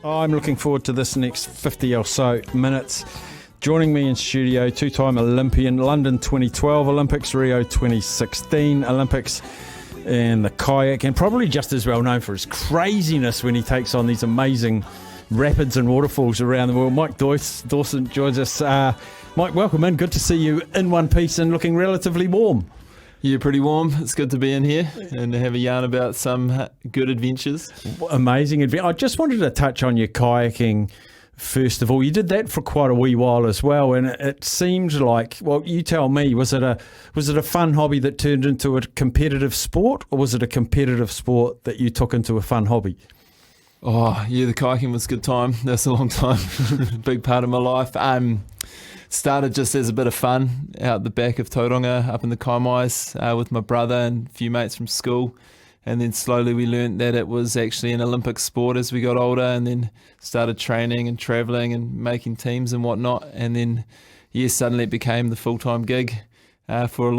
I'm looking forward to this next 50 or so minutes. Joining me in studio, two-time Olympian, London 2012 Olympics, Rio 2016 Olympics, and the kayak, and probably just as well known for his craziness when he takes on these amazing rapids and waterfalls around the world. Mike Dawson joins us. Mike, welcome in. Good to see you in one piece and looking relatively warm. Yeah, pretty warm. It's good to be in here and to have a yarn about some good adventures. Amazing adventure. I just wanted to touch on your kayaking first of all. You did that for quite a wee while as well, and it seemed like, well, you tell me, was it a fun hobby that turned into a competitive sport, or was it a competitive sport that you took into a fun hobby? Oh, yeah, the kayaking was a good time. That's a long time. Big part of my life. Started just as a bit of fun out the back of Tauranga up in the Kaimais with my brother and a few mates from school, and then slowly we learnt that it was actually an Olympic sport as we got older, and then started training and travelling and making teams and whatnot, and then suddenly it became the full-time gig for a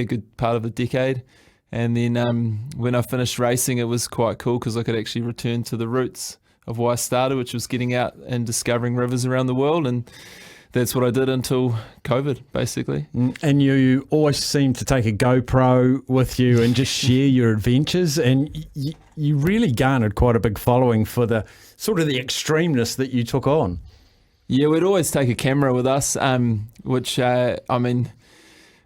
good part of a decade. And then when I finished racing, it was quite cool because I could actually return to the roots of why I started, which was getting out and discovering rivers around the world, and that's what I did until COVID, basically. And you always seem to take a GoPro with you and just share your adventures, and you really garnered quite a big following for the sort of the extremeness that you took on. Yeah, we'd always take a camera with us, which,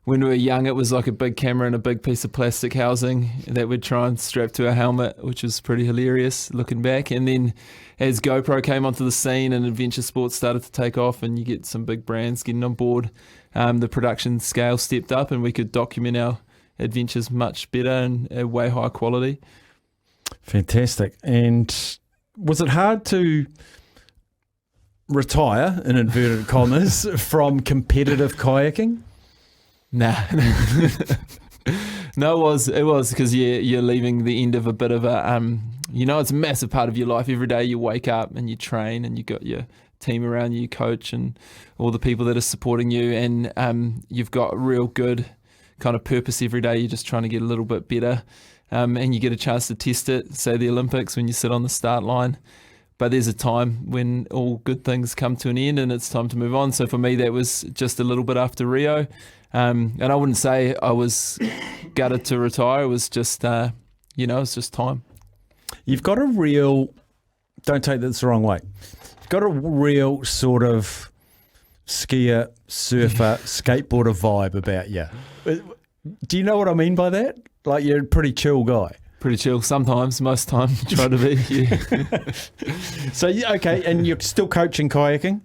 when we were young, it was like a big camera and a big piece of plastic housing that we'd try and strap to our helmet, which was pretty hilarious looking back. And then as GoPro came onto the scene and adventure sports started to take off and you get some big brands getting on board, the production scale stepped up and we could document our adventures much better and at way higher quality. Fantastic. And was it hard to retire, in inverted commas, from competitive kayaking? Nah. No, it was because you're leaving the end of a bit of a, it's a massive part of your life. Every day you wake up and you train and you got your team around you, coach and all the people that are supporting you, and you've got real good kind of purpose every day. You're just trying to get a little bit better, and you get a chance to test it, say the Olympics, when you sit on the start line. But there's a time when all good things come to an end and it's time to move on. So for me, that was just a little bit after Rio. And I wouldn't say I was gutted to retire. It was just, it's just time. You've got a real, don't take this the wrong way, you've got a real sort of skier, surfer, skateboarder vibe about you. Do you know what I mean by that? Like, you're a pretty chill guy. Pretty chill sometimes, most time try to be. Yeah. So, okay, and you're still coaching kayaking?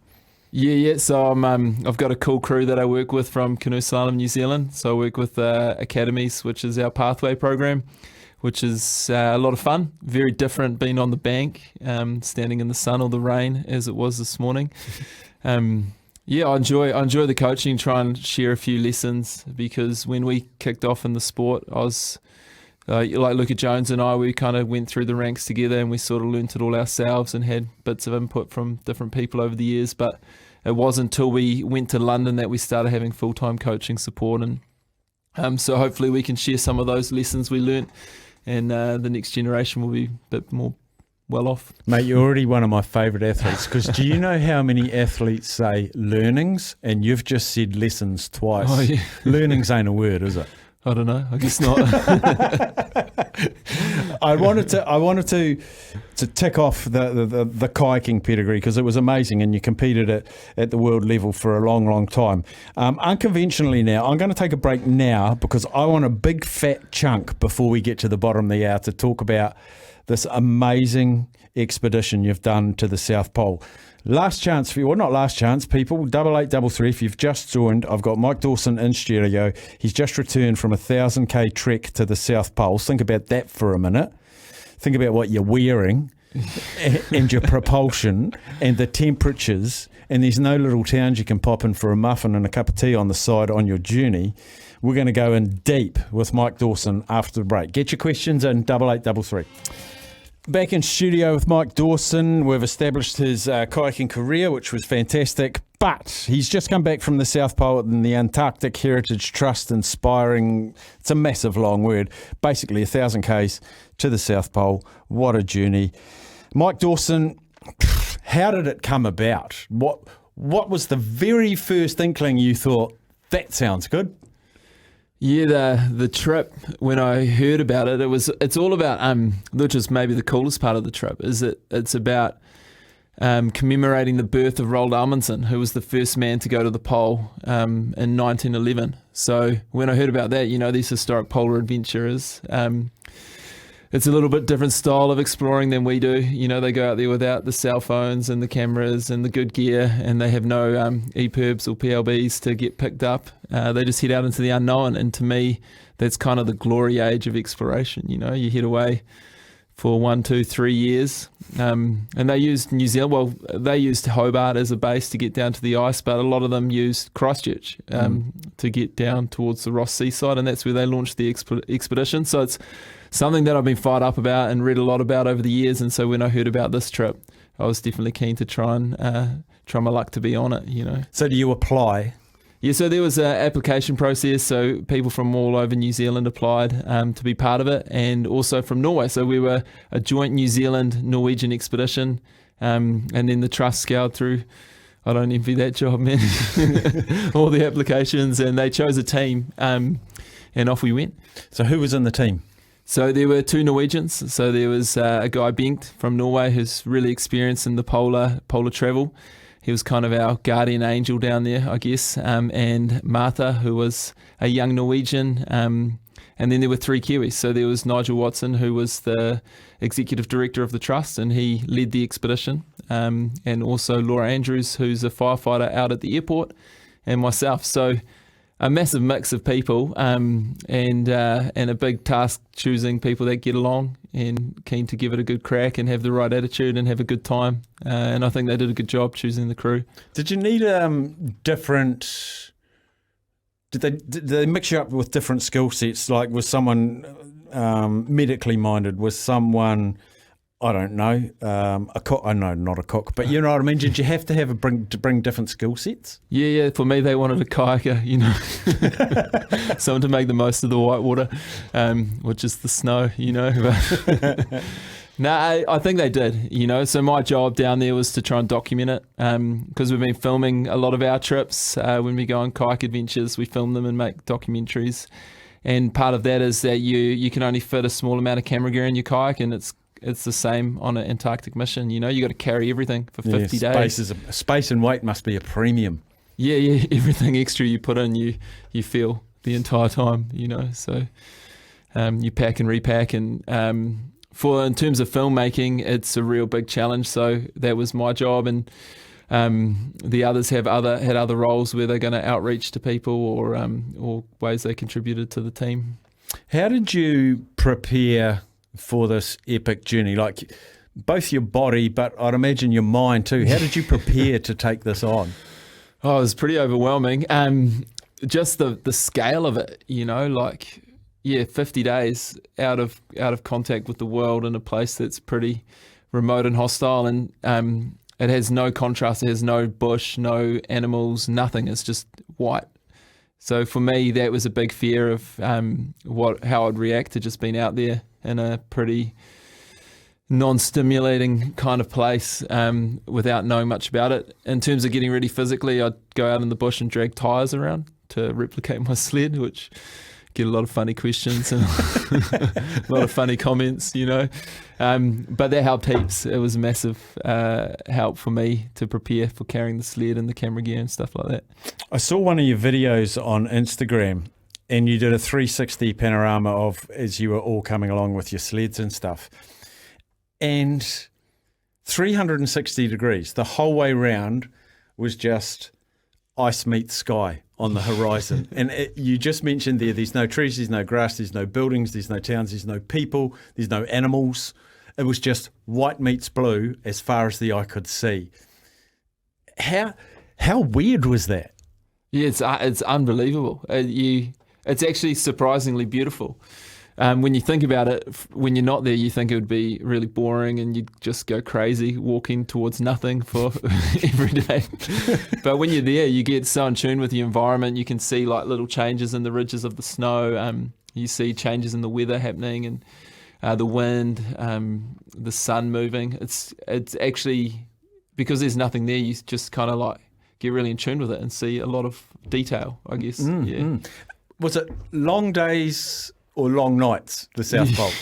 Yeah. So I've got a cool crew that I work with from Canoe Slalom New Zealand. So I work with Academies, which is our pathway program, which is a lot of fun. Very different being on the bank, standing in the sun or the rain as it was this morning. I enjoy the coaching, try and share a few lessons, because when we kicked off in the sport, I was like Luca Jones and I, we kind of went through the ranks together and we sort of learnt it all ourselves and had bits of input from different people over the years. But it wasn't until we went to London that we started having full-time coaching support. And so hopefully we can share some of those lessons we learnt, and the next generation will be a bit more well off. Mate, you're already one of my favourite athletes, because do you know how many athletes say learnings? And you've just said lessons twice. Oh, yeah. Learnings ain't a word, is it? I don't know. I guess not. I wanted to tick off the kayaking pedigree, because it was amazing, and you competed at the world level for a long, long time. Unconventionally now, I'm going to take a break now, because I want a big fat chunk before we get to the bottom of the hour to talk about this amazing expedition you've done to the South Pole. Last chance for you, well, not last chance, people, 8833, if you've just joined, I've got Mike Dawson in studio. He's just returned from a 1,000k trek to the South Pole. Think about that for a minute. Think about what you're wearing and your propulsion and the temperatures, and there's no little towns you can pop in for a muffin and a cup of tea on the side on your journey. We're going to go in deep with Mike Dawson after the break. Get your questions in 8833. Back in studio with Mike Dawson. We've established his kayaking career, which was fantastic, but he's just come back from the South Pole and the Antarctic Heritage Trust inspiring, it's a massive long word, basically 1,000 k's to the South Pole. What a journey. Mike Dawson, how did it come about? What was the very first inkling you thought, that sounds good? Yeah, the trip, when I heard about it, it's all about, which is maybe the coolest part of the trip, is it's about commemorating the birth of Roald Amundsen, who was the first man to go to the pole in 1911. So when I heard about that, these historic polar adventurers, it's a little bit different style of exploring than we do. They go out there without the cell phones and the cameras and the good gear, and they have no EPIRBs or PLBs to get picked up. They just head out into the unknown, and to me, that's kind of the glory age of exploration. You head away for 1, 2, 3 years, and they used New Zealand. Well, they used Hobart as a base to get down to the ice, but a lot of them used Christchurch to get down towards the Ross Seaside, and that's where they launched the expedition. So it's something that I've been fired up about and read a lot about over the years. And so when I heard about this trip, I was definitely keen to try my luck to be on it. So do you apply? Yeah, so there was an application process. So people from all over New Zealand applied to be part of it, and also from Norway. So we were a joint New Zealand-Norwegian expedition, and then the trust scoured through. I don't envy that job, man. All the applications, and they chose a team, and off we went. So who was in the team? So there were 2 Norwegians. So there was a guy, Bengt, from Norway, who's really experienced in the polar travel. He was kind of our guardian angel down there, I guess. And Martha, who was a young Norwegian. And then there were 3 Kiwis. So there was Nigel Watson, who was the executive director of the trust, and he led the expedition. And also Laura Andrews, who's a firefighter out at the airport, and myself. So a massive mix of people, and a big task choosing people that get along and keen to give it a good crack and have the right attitude and have a good time. And I think they did a good job choosing the crew. Did you need different? Did they mix you up with different skill sets? Like, was someone medically minded? Was someone, I don't know, a cook? I know, not a cook, but you know what I mean. Did you have to bring different skill sets? Yeah. For me, they wanted a kayaker, someone to make the most of the white water, which is the snow, No, I think they did, So my job down there was to try and document it, because we've been filming a lot of our trips. When we go on kayak adventures, we film them and make documentaries. And part of that is that you can only fit a small amount of camera gear in your kayak, and it's the same on an Antarctic mission. You got to carry everything for 50 days. Space and weight must be a premium. Yeah. Everything extra you put in, you feel the entire time, So you pack and repack. And in terms of filmmaking, it's a real big challenge. So that was my job. And the others had other roles where they're going to outreach to people or ways they contributed to the team. How did you prepare for this epic journey? Like, both your body, but I'd imagine your mind too. How did you prepare to take this on? Oh, it was pretty overwhelming. Just the scale of it, 50 days out of contact with the world in a place that's pretty remote and hostile, and it has no contrast. It has no bush, no animals, nothing. It's just white. So for me, that was a big fear of how I'd react to just being out there in a pretty non-stimulating kind of place without knowing much about it. In terms of getting ready physically, I'd go out in the bush and drag tyres around to replicate my sled, which get a lot of funny questions and a lot of funny comments, But that helped heaps. It was a massive help for me to prepare for carrying the sled and the camera gear and stuff like that. I saw one of your videos on Instagram, and you did a 360 panorama of as you were all coming along with your sleds and stuff. And 360 degrees, the whole way round was just ice meets sky on the horizon. And you just mentioned there's no trees, there's no grass, there's no buildings, there's no towns, there's no people, there's no animals. It was just white meets blue as far as the eye could see. How weird was that? Yeah, it's unbelievable. It's actually surprisingly beautiful. When you think about it, when you're not there, you think it would be really boring and you'd just go crazy walking towards nothing for every day. But when you're there, you get so in tune with the environment. You can see like little changes in the ridges of the snow. You see changes in the weather happening, and the wind, the sun moving. It's actually, because there's nothing there, you just kind of like get really in tune with it and see a lot of detail, I guess. Was it long days or long nights, the South Pole?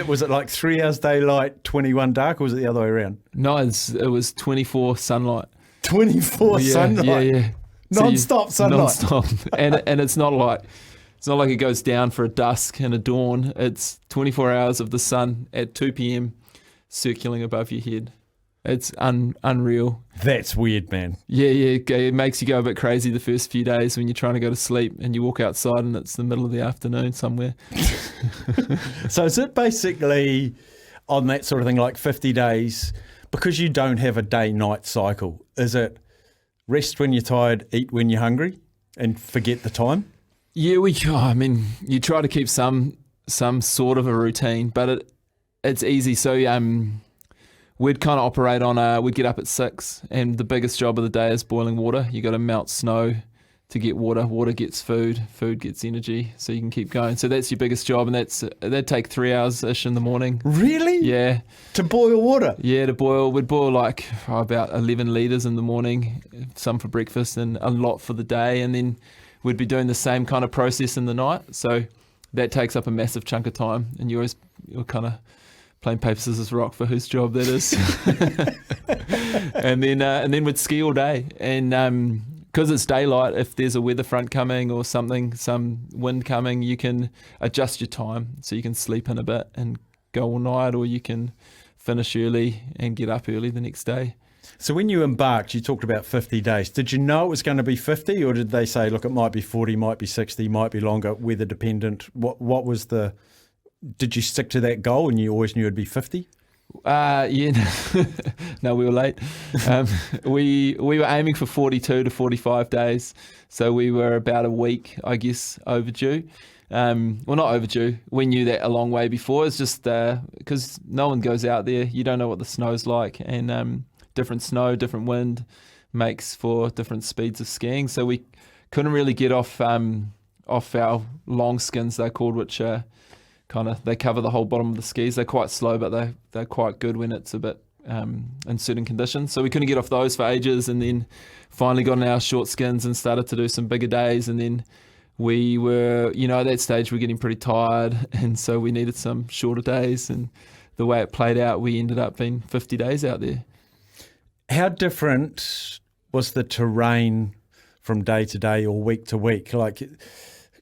Was it like 3 hours daylight, 21 dark, or was it the other way around? No, it was 24 sunlight. 24 sunlight? Yeah. Non-stop sunlight? Non-stop. and it's not like it goes down for a dusk and a dawn. It's 24 hours of the sun at 2 p.m. circling above your head. It's unreal. That's weird, man. Yeah. It makes you go a bit crazy the first few days when you're trying to go to sleep and you walk outside and it's the middle of the afternoon somewhere. So is it basically on that sort of thing, like 50 days, because you don't have a day-night cycle, is it rest when you're tired, eat when you're hungry, and forget the time? Yeah, you try to keep some sort of a routine, but it's easy. So we'd kind of operate on we'd get up at 6, and the biggest job of the day is boiling water. You got to melt snow to get water. Water gets food. Food gets energy, so you can keep going. So that's your biggest job, and that'd take 3 hours ish in the morning. Really? Yeah. To boil water? Yeah, we'd boil like about 11 litres in the morning, some for breakfast and a lot for the day, and then we'd be doing the same kind of process in the night. So that takes up a massive chunk of time, and you're kind of playing paper, scissors, rock for whose job that is. and then we'd ski all day. And because it's daylight, if there's a weather front coming or something, some wind coming, you can adjust your time. So you can sleep in a bit and go all night, or you can finish early and get up early the next day. So when you embarked, you talked about 50 days. Did you know it was going to be 50, or did they say, look, it might be 40, might be 60, might be longer, weather dependent? What was the... Did you stick to that goal and you always knew it'd be 50? Yeah. No, we were late. We were aiming for 42 to 45 days. So we were about a week, I guess, overdue. Well, not overdue. We knew that a long way before. It's just because no one goes out there. You don't know what the snow's like. And different snow, different wind makes for different speeds of skiing. So we couldn't really get off our long skins, they're called, which are they cover the whole bottom of the skis. They're quite slow, but they're quite good when it's a bit in certain conditions. So we couldn't get off those for ages, and then finally got in our short skins and started to do some bigger days. And then we were, at that stage, we're getting pretty tired, and so we needed some shorter days. And the way it played out, we ended up being 50 days out there. How different was the terrain from day to day or week to week? Like,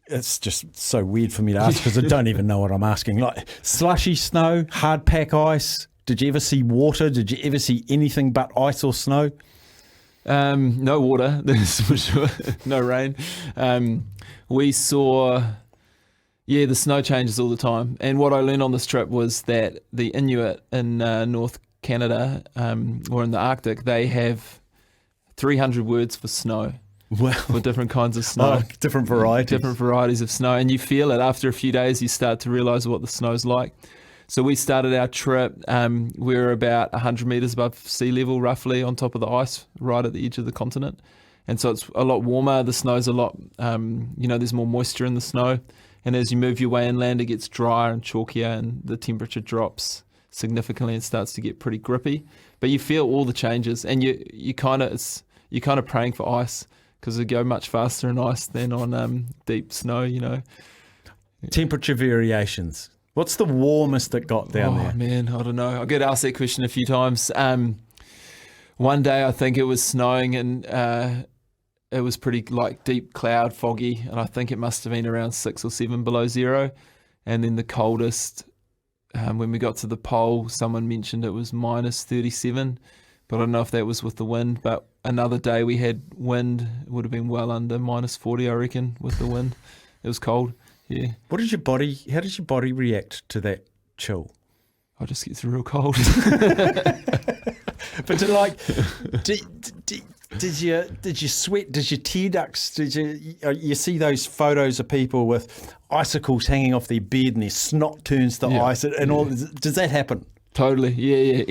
it's just so weird for me to ask because I don't even know what I'm asking. Like slushy snow, hard pack ice. Did you ever see water? Did you ever see anything but ice or snow? No water, that's for sure. No rain. We saw, the snow changes all the time. And what I learned on this trip was that the Inuit in North Canada or in the Arctic, they have 300 words for snow. Wow. For different kinds of snow. Oh, different varieties. Different varieties of snow. And you feel it after a few days, you start to realise what the snow's like. So we started our trip, we were about 100 metres above sea level roughly on top of the ice right at the edge of the continent. And so it's a lot warmer, the snow's a lot, there's more moisture in the snow. And as you move your way inland, it gets drier and chalkier and the temperature drops significantly and starts to get pretty grippy. But you feel all the changes, and you're kind of praying for ice, because it go much faster in ice than on deep snow, Temperature variations. What's the warmest it got down there? Oh, man, I don't know. I get asked that question a few times. One day I think it was snowing and it was pretty deep cloud, foggy, and I think it must have been around 6 or 7 below zero. And then the coldest, when we got to the pole, someone mentioned it was minus 37. But I don't know if that was with the wind. But another day we had wind. It would have been well under minus 40, I reckon, with the wind. It was cold. Yeah. How does your body react to that chill? I just get real cold. But did you sweat? Did your tear ducts? Did you see those photos of people with icicles hanging off their beard and their snot turns to ice and all? Does that happen? Totally. Yeah.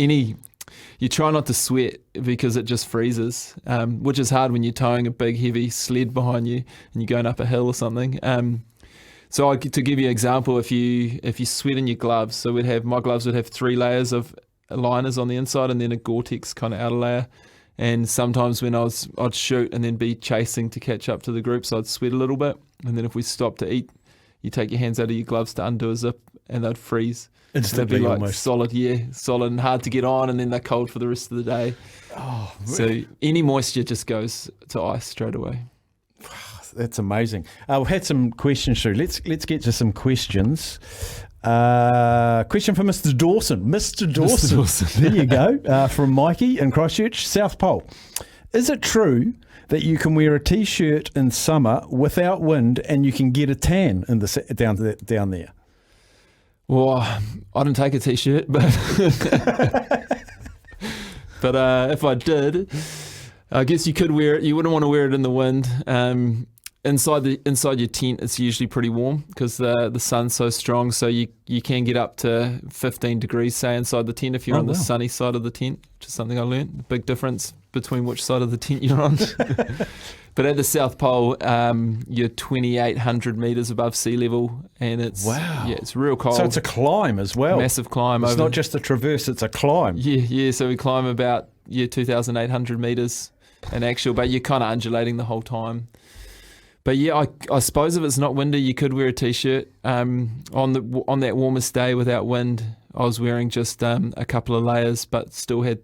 You try not to sweat because it just freezes, which is hard when you're towing a big, heavy sled behind you and you're going up a hill or something. So to give you an example, if you sweat in your gloves, so my gloves would have 3 layers of liners on the inside and then a Gore-Tex kind of outer layer. And sometimes when I'd shoot and then be chasing to catch up to the group, so I'd sweat a little bit. And then if we stopped to eat, you take your hands out of your gloves to undo a zip and they'd freeze. Instantly, they'd be like almost. solid and hard to get on, and then they're cold for the rest of the day. Oh, So any moisture just goes to ice straight away. that's amazing. We've had some questions through. Let's get to some questions. Question for Mr. Dawson. Mr. Dawson. There you go. From Mikey in Christchurch, South Pole. Is it true that you can wear a T-shirt in summer without wind and you can get a tan down there? Well, I didn't take a T-shirt, but if I did, I guess you could wear it. You wouldn't want to wear it in the wind. Inside your tent, it's usually pretty warm because the sun's so strong. So you can get up to 15 degrees, say, inside the tent if you're on the sunny side of the tent, which is something I learned. The big difference between which side of the tent you're on. But at the South Pole, you're 2,800 metres above sea level, and it's it's real cold. So it's a climb as well. Massive climb. It's not just a traverse; it's a climb. Yeah. So we climb about 2,800 metres in actual, but you're kind of undulating the whole time. But yeah, I suppose if it's not windy, you could wear a T-shirt. On that warmest day without wind, I was wearing just a couple of layers, but still had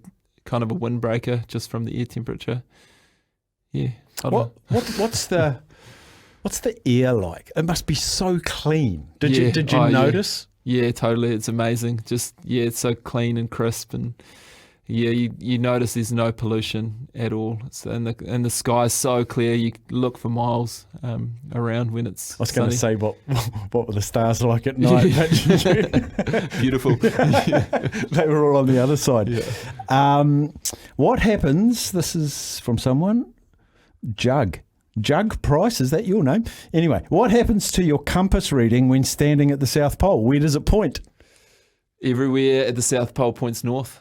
kind of a windbreaker just from the air temperature. Yeah. What's the air like? It must be so clean. Did you notice? Yeah, totally. It's amazing. Just it's so clean and crisp, and you notice there's no pollution at all. And the sky's so clear. You look for miles around when it's. I was going to say what were the stars like at night? Beautiful. They were all on the other side. Yeah. What happens? This is from someone. Jug Price, is that your name? Anyway, what happens to your compass reading when standing at the South Pole? Where does it point? Everywhere at the South Pole points north.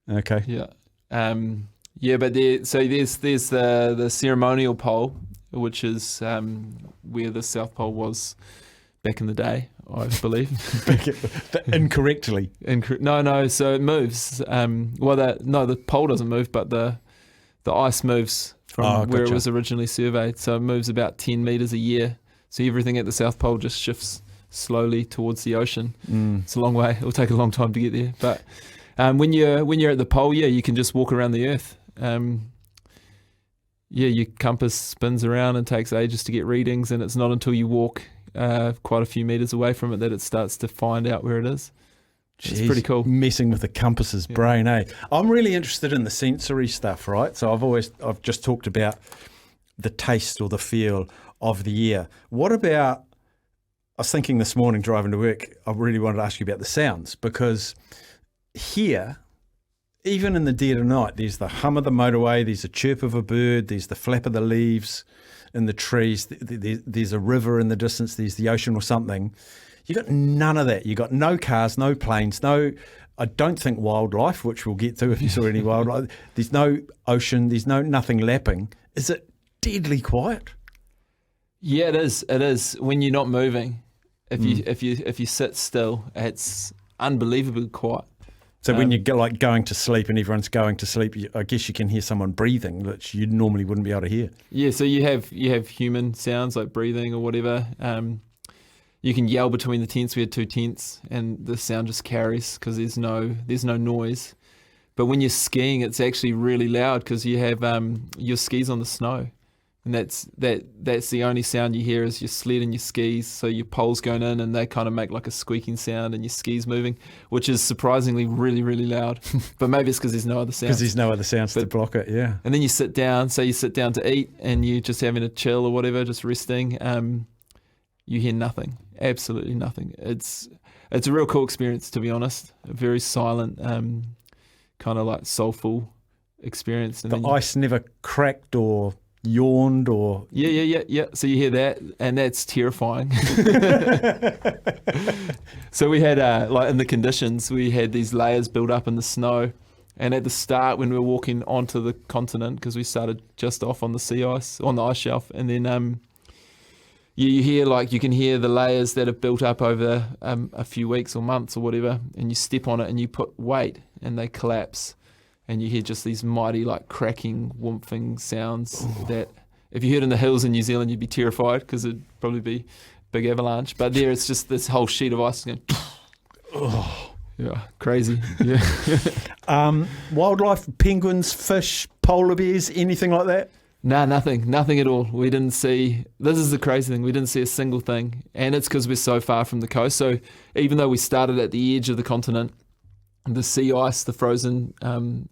Okay. Yeah. But there's the ceremonial pole, which is where the South Pole was back in the day, I believe. Incorrectly. No. So it moves. The pole doesn't move, but the ice moves from where it was originally surveyed. So it moves about 10 metres a year. So everything at the South Pole just shifts slowly towards the ocean. It's a long way. It'll take a long time to get there. But when you're at the pole, you can just walk around the Earth. Your compass spins around and takes ages to get readings, and it's not until you walk quite a few metres away from it that it starts to find out where it is. Jeez, it's pretty cool. Messing with the compass's brain, eh? I'm really interested in the sensory stuff, right? So I've just talked about the taste or the feel of the air. What about, I was thinking this morning driving to work, I really wanted to ask you about the sounds, because here, even in the dead of night, there's the hum of the motorway, there's the chirp of a bird, there's the flap of the leaves in the trees, there's a river in the distance, there's the ocean or something. You got none of that. You got no cars, no planes, I don't think wildlife, which we'll get to if you saw any wildlife. There's no ocean, there's nothing lapping. Is it deadly quiet? Yeah, it is. It is when you're not moving. If you sit still, it's unbelievably quiet. So when you go going to sleep and everyone's going to sleep, I guess you can hear someone breathing, which you normally wouldn't be able to hear. Yeah, so you have human sounds like breathing or whatever. You can yell between the tents. We had 2 tents, and the sound just carries because there's no noise. But when you're skiing, it's actually really loud because you have your skis on the snow, and that's the only sound you hear is your sled and your skis. So your poles going in, and they kind of make like a squeaking sound, and your skis moving, which is surprisingly really, really loud. But maybe it's because there's no other sounds. Because there's no other sounds to block it, yeah. And then you sit down. Say you sit down to eat, and you're just having a chill or whatever, just resting. You hear nothing, absolutely nothing. It's a real cool experience, to be honest. A very silent, kind of like soulful experience. And the ice never cracked or yawned or... Yeah. So you hear that, and that's terrifying. So we had, in the conditions, we had these layers built up in the snow. And at the start, when we were walking onto the continent, because we started just off on the sea ice, on the ice shelf, and then... you hear you can hear the layers that have built up over a few weeks or months or whatever, and you step on it and you put weight and they collapse, and you hear just these mighty cracking, whoomphing sounds that if you heard in the hills in New Zealand you'd be terrified because it'd probably be big avalanche. But there it's just this whole sheet of ice going. Yeah, crazy. Yeah. Wildlife, penguins, fish, polar bears, anything like that? Nah, nothing at all. We didn't see, this is the crazy thing, we didn't see a single thing. And it's because we're so far from the coast. So even though we started at the edge of the continent, the sea ice, the frozen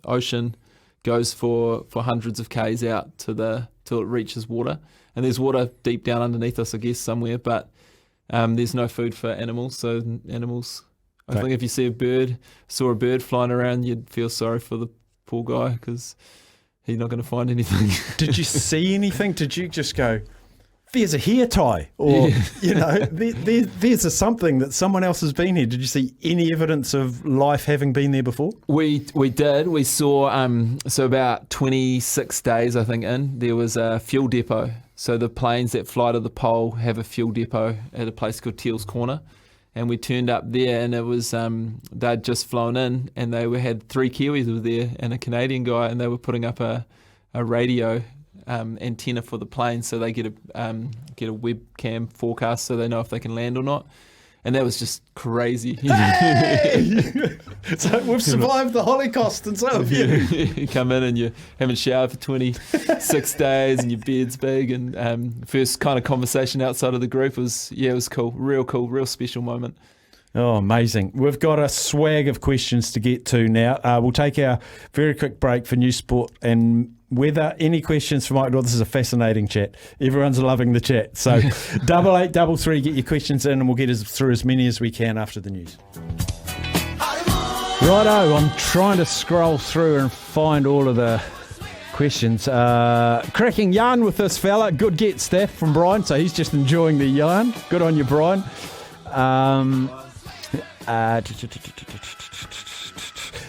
ocean, goes for hundreds of k's out till it reaches water. And there's water deep down underneath us, I guess, somewhere. But there's no food for animals. So animals, I think if you saw a bird flying around, you'd feel sorry for the poor guy because he's not going to find anything. Did you see anything? Did you just go, there's a hair tie? Or, there's a something that someone else has been here. Did you see any evidence of life having been there before? We did. We saw, so about 26 days, I think, there was a fuel depot. So the planes that fly to the pole have a fuel depot at a place called Teal's Corner. And we turned up there, and it was they'd just flown in, and they had 3 Kiwis were there and a Canadian guy, and they were putting up a radio antenna for the plane, so they get a webcam forecast, so they know if they can land or not. And that was just crazy. Hey! So we've survived the Holocaust, and so have you. You come in and you haven't showered for 26 days, and your beard's big. And first kind of conversation outside of the group was cool, real special moment. Oh, amazing. We've got a swag of questions to get to now. We'll take our very quick break for news, sport and weather. Any questions for Mike? Well, this is a fascinating chat. Everyone's loving the chat. So 8833, get your questions in and we'll get through as many as we can after the news. Righto, I'm trying to scroll through and find all of the questions. Cracking yarn with this fella. Good get, Staff, from Brian. So he's just enjoying the yarn. Good on you, Brian.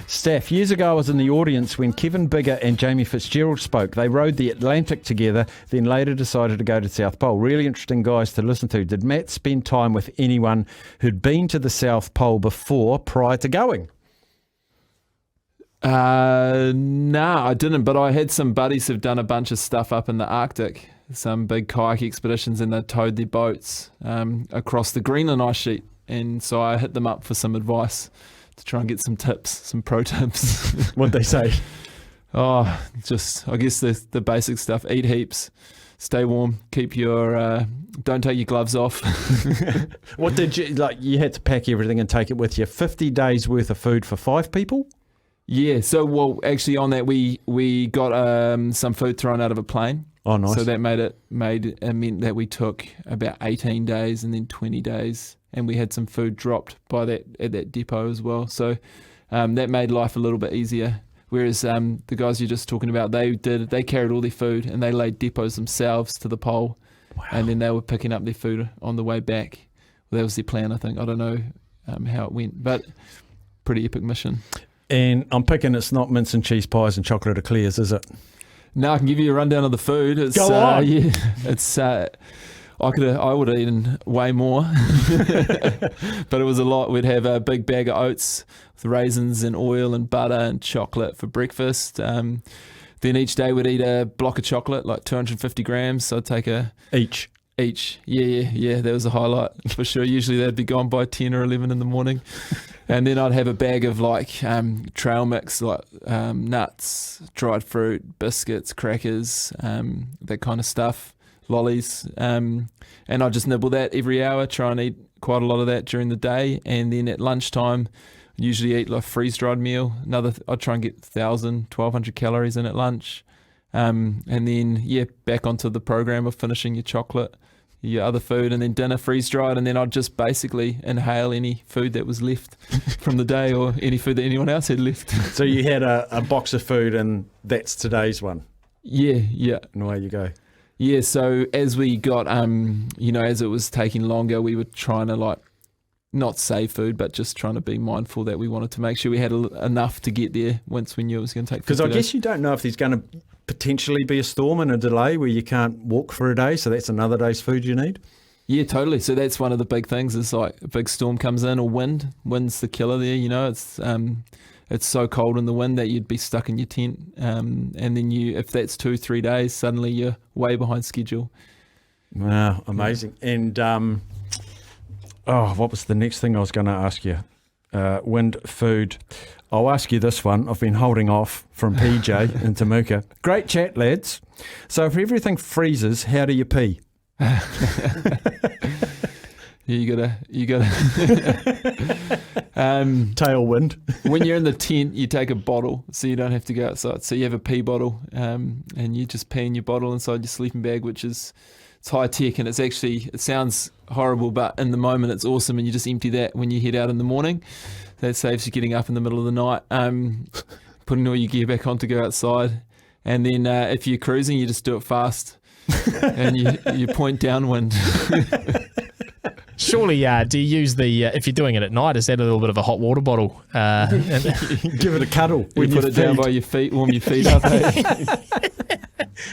Staff, years ago I was in the audience when Kevin Bigger and Jamie Fitzgerald spoke. They rode the Atlantic together, then later decided to go to the South Pole. Really interesting guys to listen to. Did Matt spend time with anyone who'd been to the South Pole before prior to going? No, I didn't, but I had some buddies who've done a bunch of stuff up in the Arctic, some big kayak expeditions, and they towed their boats across the Greenland ice sheet. And so I hit them up for some advice to try and get some tips, some pro tips. What'd they say? Oh, just, I guess the basic stuff. Eat heaps, stay warm, keep your, don't take your gloves off. What did you, you had to pack everything and take it with you. 50 days worth of food for 5 people? Yeah, so, well, actually on that we got some food thrown out of a plane. Oh, nice. So that meant that we took about 18 days and then 20 days, and we had some food dropped at that depot as well. So that made life a little bit easier. Whereas the guys you're just talking about, they carried all their food and they laid depots themselves to the pole. Wow. And then they were picking up their food on the way back. Well, that was their plan, I think. I don't know how it went, but pretty epic mission. And I'm picking it's not mince and cheese pies and chocolate eclairs, is it? No, I can give you a rundown of the food. Go on. Yeah, it's. I would have eaten way more, but it was a lot. We'd have a big bag of oats with raisins and oil and butter and chocolate for breakfast. Then each day we'd eat a block of chocolate, like 250 grams. So I'd take each. Yeah. That was a highlight for sure. Usually they'd be gone by 10 or 11 in the morning. And then I'd have a bag of trail mix, nuts, dried fruit, biscuits, crackers, that kind of stuff, lollies. And I'd just nibble that every hour, try and eat quite a lot of that during the day. And then at lunchtime, usually eat like freeze-dried meal. I'd try and get 1,000, 1,200 calories in at lunch. And then, back onto the program of finishing your chocolate, your other food, and then dinner freeze-dried, and then I'd just basically inhale any food that was left from the day or any food that anyone else had left. So you had a box of food and that's today's one? Yeah. And away you go. Yeah, so as we got, as it was taking longer, we were trying to not save food, but just trying to be mindful that we wanted to make sure we had enough to get there once we knew it was going to take 50 days. Because I guess you don't know if there's going to potentially be a storm and a delay where you can't walk for a day, so that's another day's food you need? Yeah, totally. So that's one of the big things is like a big storm comes in or wind's the killer there, it's so cold in the wind that you'd be stuck in your tent. And then if that's 2-3 days, suddenly you're way behind schedule. Wow, amazing. And what was the next thing I was going to ask you? Wind, food. I'll ask you this one. I've been holding off from PJ and Tamuka. Great chat, lads. So if everything freezes, how do you pee? You gotta Tailwind. When you're in the tent, you take a bottle so you don't have to go outside. So you have a pee bottle, and you just pee in your bottle inside your sleeping bag, which is it's high tech, and it sounds horrible, but in the moment it's awesome. And you just empty that when you head out in the morning. That saves you getting up in the middle of the night, putting all your gear back on to go outside. And then if you're cruising, you just do it fast, and you point downwind. Surely, do you use if you're doing it at night, is that a little bit of a hot water bottle? Give it a cuddle. You put it down by your feet, warm your feet up.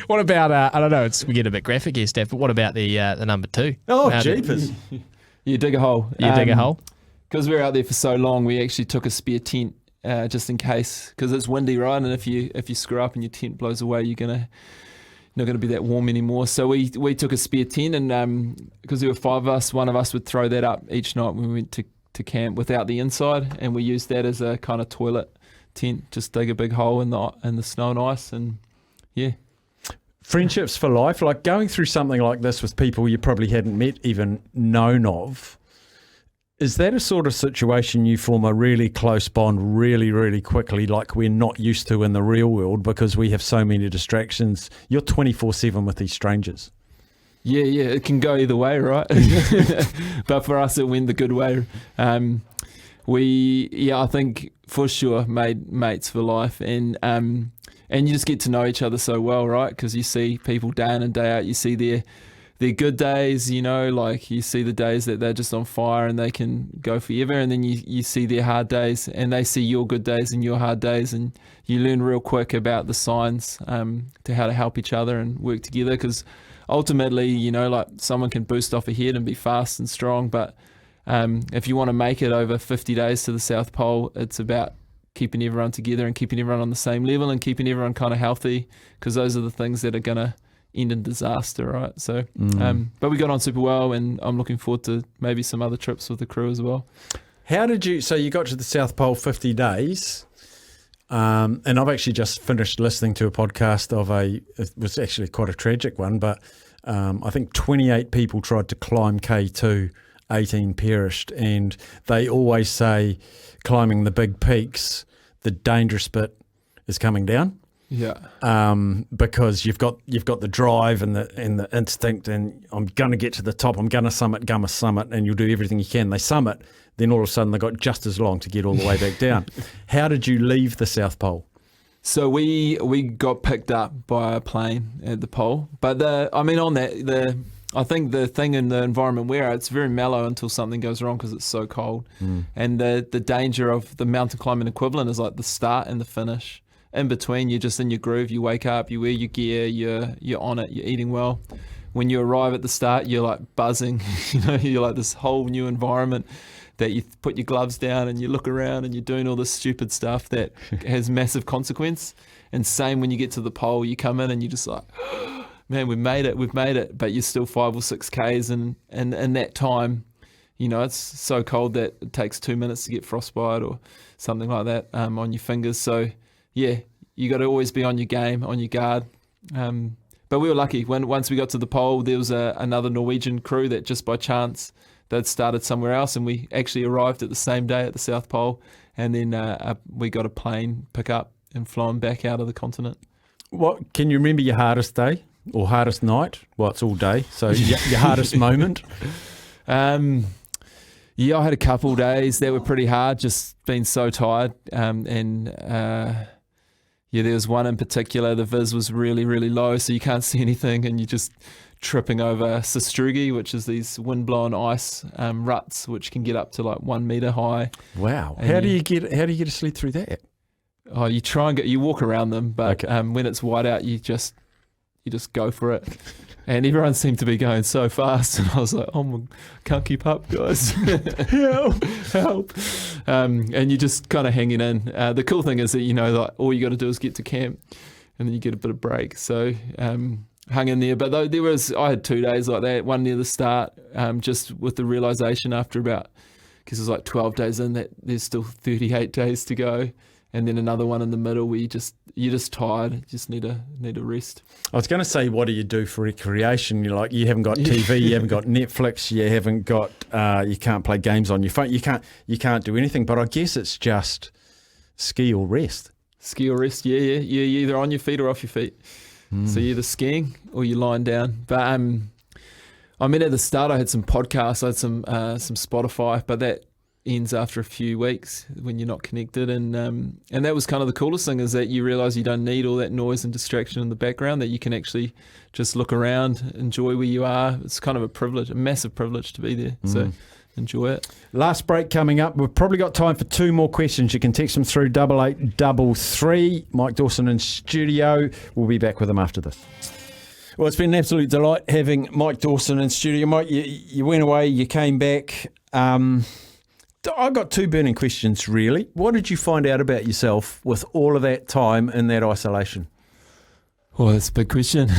What about, I don't know, we get a bit graphic here, Steph, but what about the number 2? Oh, jeepers. You dig a hole. Dig a hole? Because we were out there for so long, we actually took a spare tent just in case, because it's windy, right? And if you screw up and your tent blows away, you're not going to be that warm anymore. So we took a spare tent, and because there were 5 of us, one of us would throw that up each night when we went to camp without the inside, and we used that as a kind of toilet tent. Just dig a big hole in the snow and ice, and yeah. Friendships for life, like going through something like this with people you probably hadn't met, even known of. Is that a sort of situation you form a really close bond really, really quickly, like we're not used to in the real world because we have so many distractions? You're 24/7 with these strangers. Yeah, it can go either way, right? But for us, it went the good way. I think for sure made mates for life, and you just get to know each other so well, right? Because you see people day in and day out. You see their good days, like you see the days that they're just on fire and they can go forever, and then you see their hard days and they see your good days and your hard days, and you learn real quick about the signs to how to help each other and work together, because ultimately, like someone can boost off ahead and be fast and strong, but if you want to make it over 50 days to the South Pole, it's about keeping everyone together and keeping everyone on the same level and keeping everyone kind of healthy, because those are the things that are going to end in disaster, right? So, but we got on super well, and I'm looking forward to maybe some other trips with the crew as well. So you got to the South Pole 50 days, and I've actually just finished listening to a podcast it was actually quite a tragic one, but I think 28 people tried to climb K2, 18 perished, and they always say climbing the big peaks, the dangerous bit is coming down. Yeah. Because you've got the drive and the instinct, and I'm going to get to the top. I'm going to summit, and you'll do everything you can. They summit, then all of a sudden they've got just as long to get all the way back down. How did you leave the South Pole? So we got picked up by a plane at the pole, but I think the thing in the environment we're at, it's very mellow until something goes wrong because it's so cold. And the danger of the mountain climbing equivalent is like the start and the finish. In between, you're just in your groove. You wake up, you wear your gear, you're on it, you're eating well. When you arrive at the start, you're like buzzing. You're like this whole new environment that you put your gloves down and you look around and you're doing all this stupid stuff that has massive consequence. And same when you get to the pole, you come in and you're just like, man, we've made it. But you're still 5 or 6 Ks, and in that time, it's so cold that it takes 2 minutes to get frostbite or something like that on your fingers. So yeah, you got to always be on your game, on your guard. But we were lucky. Once we got to the pole, there was another Norwegian crew that just by chance they'd started somewhere else, and we actually arrived at the same day at the South Pole, and then we got a plane pick up and flown back out of the continent. What can you remember your hardest day or hardest night? Well, it's all day, so your hardest moment. Yeah, I had a couple days that were pretty hard, just being so tired. There was one in particular, the vis was really, really low, so you can't see anything, and you're just tripping over sastrugi, which is these wind-blown ice ruts, which can get up to like 1 meter high. Wow. How do you get a sled through that? Oh, you walk around them, but okay. When it's white out, you just you just go for it. And everyone seemed to be going so fast, and I was like, can't keep up, guys. help. And you're just kind of hanging in. The cool thing is that, like, all you got to do is get to camp, and then you get a bit of break. So hung in there. But I had 2 days like that, one near the start, just with the realisation after about, because it was like 12 days in, that there's still 38 days to go. And then another one in the middle where you're just tired, you just need a rest. I was going to say, what do you do for recreation? You're like, you haven't got TV, you haven't got Netflix, you haven't got, you can't play games on your phone, you can't do anything. But I guess it's just ski or rest. Ski or rest, yeah. You're either on your feet or off your feet. So you're either skiing or you're lying down. But I mean, at the start, I had some podcasts, I had some Spotify, but that ends after a few weeks when you're not connected, and that was kind of the coolest thing, is that you realize you don't need all that noise and distraction in the background, that you can actually just look around, enjoy where you are. It's kind of a privilege, a massive privilege to be there. So enjoy it. Last break coming up. We've probably got time for 2 more questions. You can text them through 8833. Mike Dawson in studio. We'll be back with him after this. Well, it's been an absolute delight having Mike Dawson in studio. Mike, you went away, you came back. I've got 2 burning questions, really. What did you find out about yourself with all of that time in that isolation? Well, that's a big question.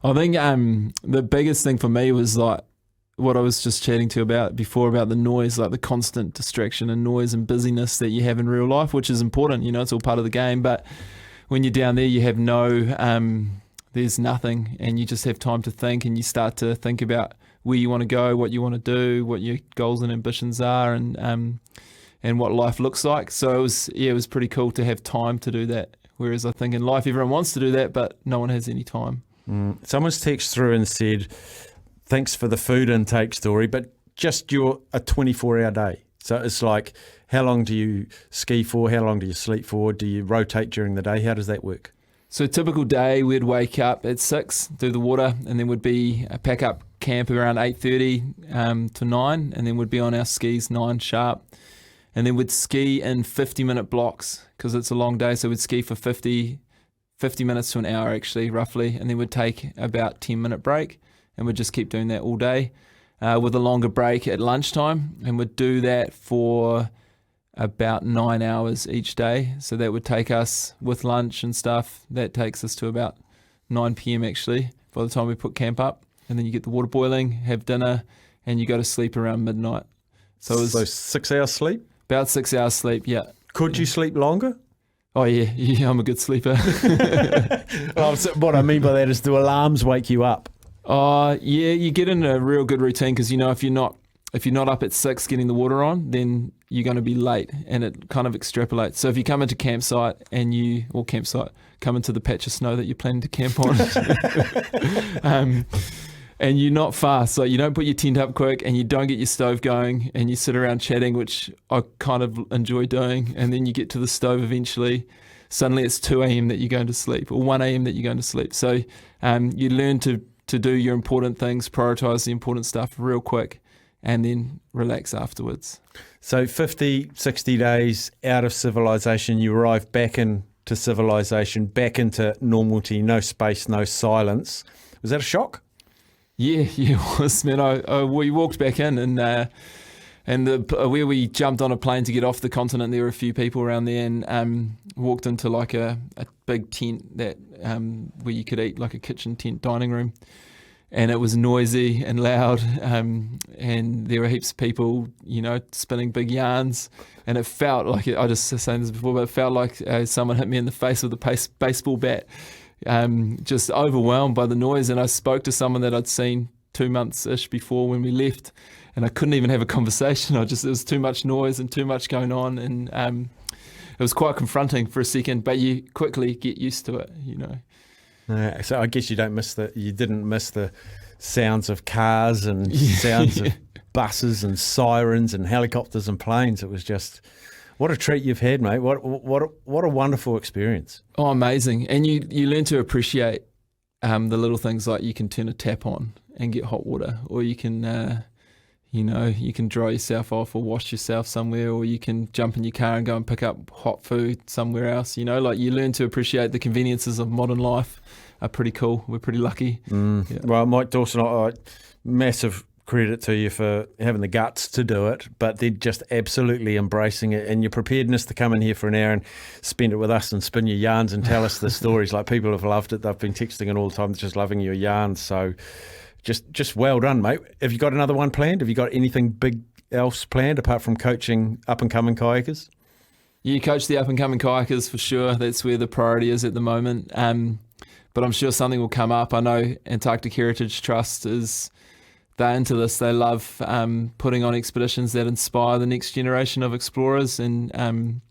I think the biggest thing for me was like what I was just chatting to about before, about the noise, like the constant distraction and noise and busyness that you have in real life, which is important. It's all part of the game. But when you're down there, you have there's nothing, and you just have time to think, and you start to think about where you want to go, what you want to do, what your goals and ambitions are, and what life looks like. So it was pretty cool to have time to do that. Whereas I think in life, everyone wants to do that, but no one has any time. Someone's texted through and said, thanks for the food intake story, but just a 24-hour day. So it's like, how long do you ski for? How long do you sleep for? Do you rotate during the day? How does that work? So a typical day, we'd wake up at 6, do the water, and then would be pack up camp around 8:30 to 9, and then we'd be on our skis 9 sharp. And then we'd ski in 50-minute blocks, because it's a long day, so we'd ski for 50 minutes to an hour, actually, roughly, and then we'd take about 10-minute break, and we'd just keep doing that all day, with a longer break at lunchtime, and we'd do that for about 9 hours each day. So that would take us, with lunch and stuff, that takes us to about 9 p.m. actually, by the time we put camp up. And then you get the water boiling, have dinner, and you go to sleep around midnight. So it was 6 hours sleep? About 6 hours sleep, yeah. Could you sleep longer? Oh yeah, I'm a good sleeper. So what I mean by that is, do alarms wake you up? Yeah, you get in a real good routine, because if you're not up at 6 getting the water on, then you're going to be late, and it kind of extrapolates. So if you come into campsite come into the patch of snow that you're planning to camp on, and you're not fast, so you don't put your tent up quick, and you don't get your stove going, and you sit around chatting, which I kind of enjoy doing, and then you get to the stove eventually. Suddenly it's 2 a.m. that you're going to sleep, or 1 a.m. that you're going to sleep. So you learn to do your important things, prioritise the important stuff real quick, and then relax afterwards. So 50, 60 days out of civilization, you arrive back into civilization, back into normality, no space, no silence. Was that a shock? Yeah, it was, man. We walked back in, and where we jumped on a plane to get off the continent, there were a few people around there, and walked into like a big tent that where you could eat, like a kitchen tent dining room. And it was noisy and loud, and there were heaps of people, spinning big yarns. And it felt like, I just saying this before, but it felt like someone hit me in the face with a baseball bat, just overwhelmed by the noise. And I spoke to someone that I'd seen 2 months-ish before when we left, and I couldn't even have a conversation. It was too much noise and too much going on, and it was quite confronting for a second, but you quickly get used to it, So I guess you didn't miss the sounds of cars and sounds of buses and sirens and helicopters and planes. It was just, what a treat you've had, mate. What a wonderful experience. Oh, amazing. And you learn to appreciate the little things, like you can turn a tap on and get hot water, or you can you can dry yourself off or wash yourself somewhere, or you can jump in your car and go and pick up hot food somewhere else. Like, you learn to appreciate the conveniences of modern life pretty cool. We're pretty lucky. Yeah. Well, Mike Dawson, massive credit to you for having the guts to do it, but then just absolutely embracing it, and your preparedness to come in here for an hour and spend it with us and spin your yarns and tell us the stories. Like, people have loved it. They've been texting it all the time, just loving your yarns. So just well done, mate. Have you got another one planned? Have you got anything big else planned apart from coaching up-and-coming kayakers? You coach the up-and-coming kayakers for sure. That's where the priority is at the moment. But I'm sure something will come up. I know Antarctic Heritage Trust they're into this. They love putting on expeditions that inspire the next generation of explorers, and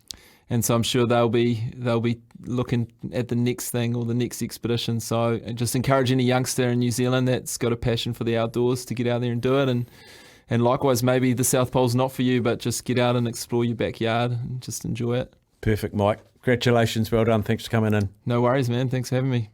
so I'm sure they'll be looking at the next thing or the next expedition. So just encourage any youngster in New Zealand that's got a passion for the outdoors to get out there and do it. And likewise, maybe the South Pole's not for you, but just get out and explore your backyard and just enjoy it. Perfect, Mike. Congratulations. Well done. Thanks for coming in. No worries, man. Thanks for having me.